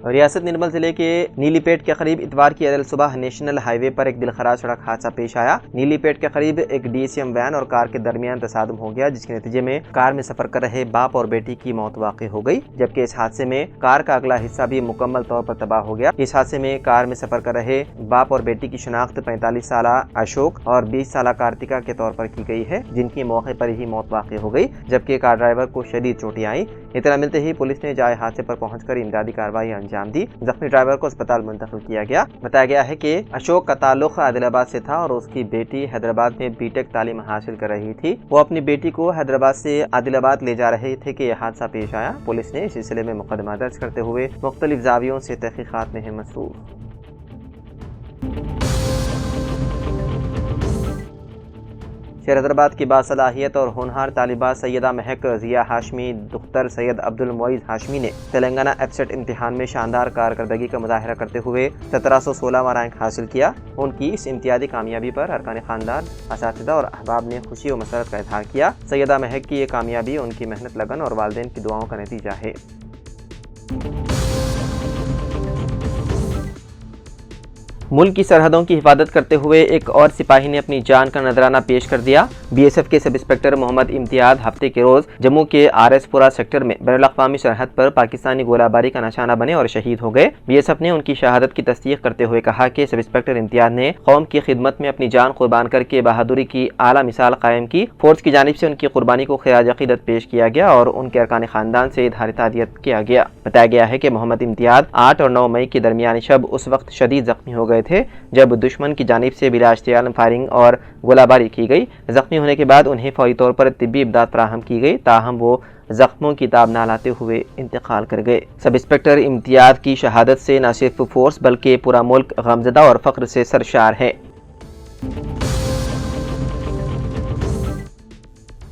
ریاست نرمل ضلع کے نیلی پیٹ کے قریب اتوار کی عدل صبح نیشنل ہائی وے پر ایک دلخراش سڑک حادثہ پیش آیا۔ نیلی پیٹ کے قریب ایک DCM وین اور کار کے درمیان تصادم ہو گیا، جس کے نتیجے میں کار میں سفر کر رہے باپ اور بیٹی کی موت واقع ہو گئی، جبکہ اس حادثے میں کار کا اگلا حصہ بھی مکمل طور پر تباہ ہو گیا۔ اس حادثے میں کار میں سفر کر رہے باپ اور بیٹی کی شناخت 45 سالہ اشوک اور 20 سالہ کارتکا کے طور پر کی گئی ہے، جن کی موقع پر ہی موت واقع ہو گئی، جبکہ کار ڈرائیور کو شدید چوٹیں آئیں۔ اطلاع ملتے ہی پولیس نے جائے حادثے پر پہنچ کر امدادی کارروائی انجام دی۔ زخمی ڈرائیور کو اسپتال منتقل کیا گیا۔ بتایا گیا ہے کہ اشوک کا تعلق عادل آباد سے تھا اور اس کی بیٹی حیدرآباد میں B.Tech تعلیم حاصل کر رہی تھی۔ وہ اپنی بیٹی کو حیدرآباد سے عادل آباد لے جا رہے تھے کہ یہ حادثہ پیش آیا۔ پولیس نے اس سلسلے میں مقدمہ درج کرتے ہوئے مختلف زاویوں سے تحقیقات میں ہے مصروف۔ شہر حیدرآباد کی باصلاحیت اور ہونہار طالبہ سیدہ مہک ضیا ہاشمی دختر سید عبدالمعیز ہاشمی نے تلنگانہ EBSET امتحان میں شاندار کارکردگی کا مظاہرہ کرتے ہوئے 1716واں رینک حاصل کیا۔ ان کی اس امتیازی کامیابی پر ارکان خاندان، اساتذہ اور احباب نے خوشی و مسرت کا اظہار کیا۔ سیدہ مہک کی یہ کامیابی ان کی محنت، لگن اور والدین کی دعاؤں کا نتیجہ ہے۔ ملک کی سرحدوں کی حفاظت کرتے ہوئے ایک اور سپاہی نے اپنی جان کا نذرانہ پیش کر دیا۔ BSF کے سب انسپکٹر محمد امتیاز ہفتے کے روز جموں کے RS پورہ سیکٹر میں بین الاقوامی سرحد پر پاکستانی گولہ باری کا نشانہ بنے اور شہید ہو گئے۔ BSF نے ان کی شہادت کی تصدیق کرتے ہوئے کہا کہ سب انسپکٹر امتیاز نے قوم کی خدمت میں اپنی جان قربان کر کے بہادری کی اعلیٰ مثال قائم کی۔ فورس کی جانب سے ان کی قربانی کو خراج عقیدت پیش کیا گیا اور ان کے ارکان خاندان سے اظہار تعزیت کیا گیا۔ بتایا گیا ہے کہ محمد امتیاز 8 اور 9 مئی کی درمیانی شب اس وقت شدید زخمی ہو گئے تھے جب دشمن کی جانب سے بلا اشتعال فائرنگ اور گولہ باری کی گئی۔ زخمی ہونے کے بعد انہیں فوری طور پر طبی امداد فراہم کی گئی، تاہم وہ زخموں کی تاب نہ لاتے ہوئے انتقال کر گئے۔ سب انسپکٹر امتیاز کی شہادت سے نہ صرف فورس بلکہ پورا ملک غمزدہ اور فخر سے سرشار ہے۔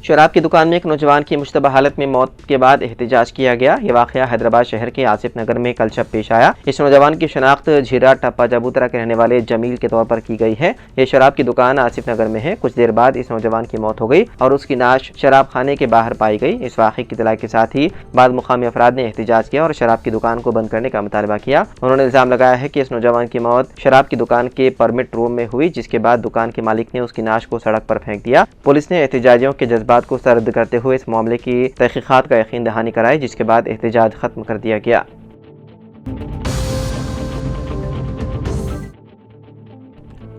شراب کی دکان میں ایک نوجوان کی مشتبہ حالت میں موت کے بعد احتجاج کیا گیا۔ یہ واقعہ حیدرآباد شہر کے آصف نگر میں کل شب پیش آیا۔ اس نوجوان کی شناخت جھیرا ٹپا جابوترا کے رہنے والے جمیل کے طور پر کی گئی ہے۔ یہ شراب کی دکان آصف نگر میں ہے۔ کچھ دیر بعد اس نوجوان کی موت ہو گئی اور اس کی نعش شراب خانے کے باہر پائی گئی۔ اس واقعے کی اطلاع کے ساتھ ہی بعض مقامی افراد نے احتجاج کیا اور شراب کی دکان کو بند کرنے کا مطالبہ کیا۔ انہوں نے الزام لگایا ہے کہ اس نوجوان کی موت شراب کی دکان کے پرمٹ روم میں ہوئی، جس کے بعد دکان کے مالک نے اس کی نعش کو سڑک پر پھینک دیا۔ پولیس نے احتجاجیوں کے جذبات کو سرد کرتے ہوئے اس معاملے کی تحقیقات کا یقین دہانی کرائی، جس کے بعد احتجاج ختم کر دیا گیا۔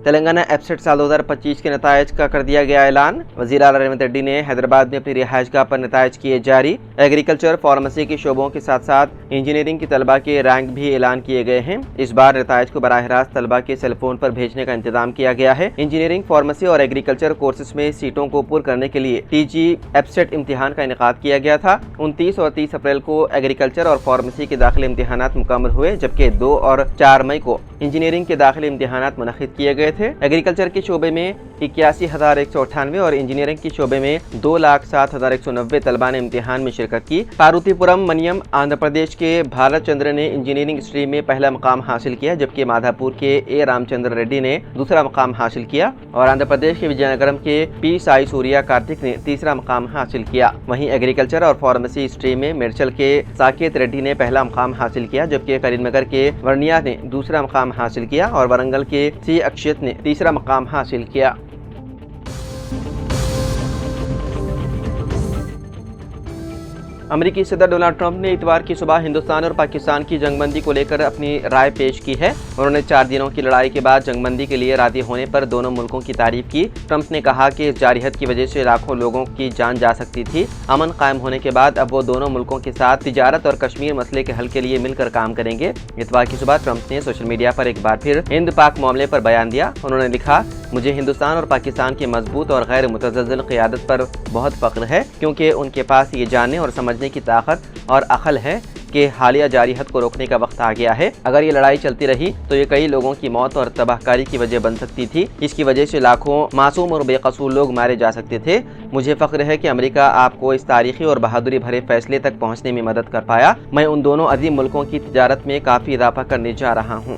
تلنگانہ EBSET سال 2025 کے نتائج کا کر دیا گیا اعلان۔ وزیر اعلیٰ ریونت ریڈی نے حیدرآباد میں اپنی رہائش گاہ پر نتائج کیے جاری۔ ایگریکلچر، فارمیسی کے شعبوں کے ساتھ ساتھ انجینئرنگ کی طلبہ کے رینک بھی اعلان کیے گئے ہیں۔ اس بار نتائج کو براہ راست طلبہ کے سیل فون پر بھیجنے کا انتظام کیا گیا ہے۔ انجینئرنگ، فارمیسی اور ایگریکلچر کورسز میں سیٹوں کو پر کرنے کے لیے TG EBSET امتحان کا انعقاد کیا گیا تھا۔ 29 اور 30 اپریل کو ایگریکلچر اور فارمیسی کے داخلے امتحانات مکمل ہوئے، جبکہ 2 اور 4 مئی کو انجینئرنگ کے داخلے امتحانات منعقد کیے گئے تھے۔ ایگریکلچر کے شعبے میں 81,198 اور انجینئرنگ کے شعبے میں 2,07,190 طلباء نے امتحان میں شرکت کی۔ پاروتی پورم منیم آندھرا پردیش کے بھارت چندر نے انجینئرنگ اسٹریم میں پہلا مقام حاصل کیا، جبکہ مادھا پور کے A رام چندر ریڈی نے دوسرا مقام حاصل کیا اور آندھرا پردیش کے وجے نگرم کے P سائی سوریا کارتک نے تیسرا مقام حاصل کیا۔ وہیں ایگریکلچر اور فارمیسی اسٹریم میں میرچل کے ساکیت ریڈی نے پہلا مقام حاصل کیا، جبکہ کریم نگر کے ورنیا نے دوسرا مقام حاصل کیا اور ورنگل کے C اکشیت نے تیسرا مقام حاصل کیا۔ امریکی صدر ڈونلڈ ٹرمپ نے اتوار کی صبح ہندوستان اور پاکستان کی جنگ بندی کو لے کر اپنی رائے پیش کی ہے۔ انہوں نے 4 دنوں کی لڑائی کے بعد جنگ بندی کے لیے راضی ہونے پر دونوں ملکوں کی تعریف کی۔ ٹرمپ نے کہا کہ اس جارحیت کی وجہ سے لاکھوں لوگوں کی جان جا سکتی تھی۔ امن قائم ہونے کے بعد اب وہ دونوں ملکوں کے ساتھ تجارت اور کشمیر مسئلے کے حل کے لیے مل کر کام کریں گے۔ اتوار کی صبح ٹرمپ نے سوشل میڈیا پر ایک بار پھر ہند پاک معاملے پر بیان دیا۔ انہوں نے لکھا، مجھے ہندوستان اور پاکستان کی مضبوط اور غیر متزلزل قیادت پر بہت فخر ہے، کیونکہ ان کے پاس یہ جاننے اور سمجھنے کی طاقت اور عقل ہے کہ حالیہ جارحیت کو روکنے کا وقت آ گیا ہے۔ اگر یہ لڑائی چلتی رہی تو یہ کئی لوگوں کی موت اور تباہ کاری کی وجہ بن سکتی تھی۔ اس کی وجہ سے لاکھوں معصوم اور بے قصور لوگ مارے جا سکتے تھے۔ مجھے فخر ہے کہ امریکہ آپ کو اس تاریخی اور بہادری بھرے فیصلے تک پہنچنے میں مدد کر پایا۔ میں ان دونوں عظیم ملکوں کی تجارت میں کافی اضافہ کرنے جا رہا ہوں۔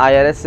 IRS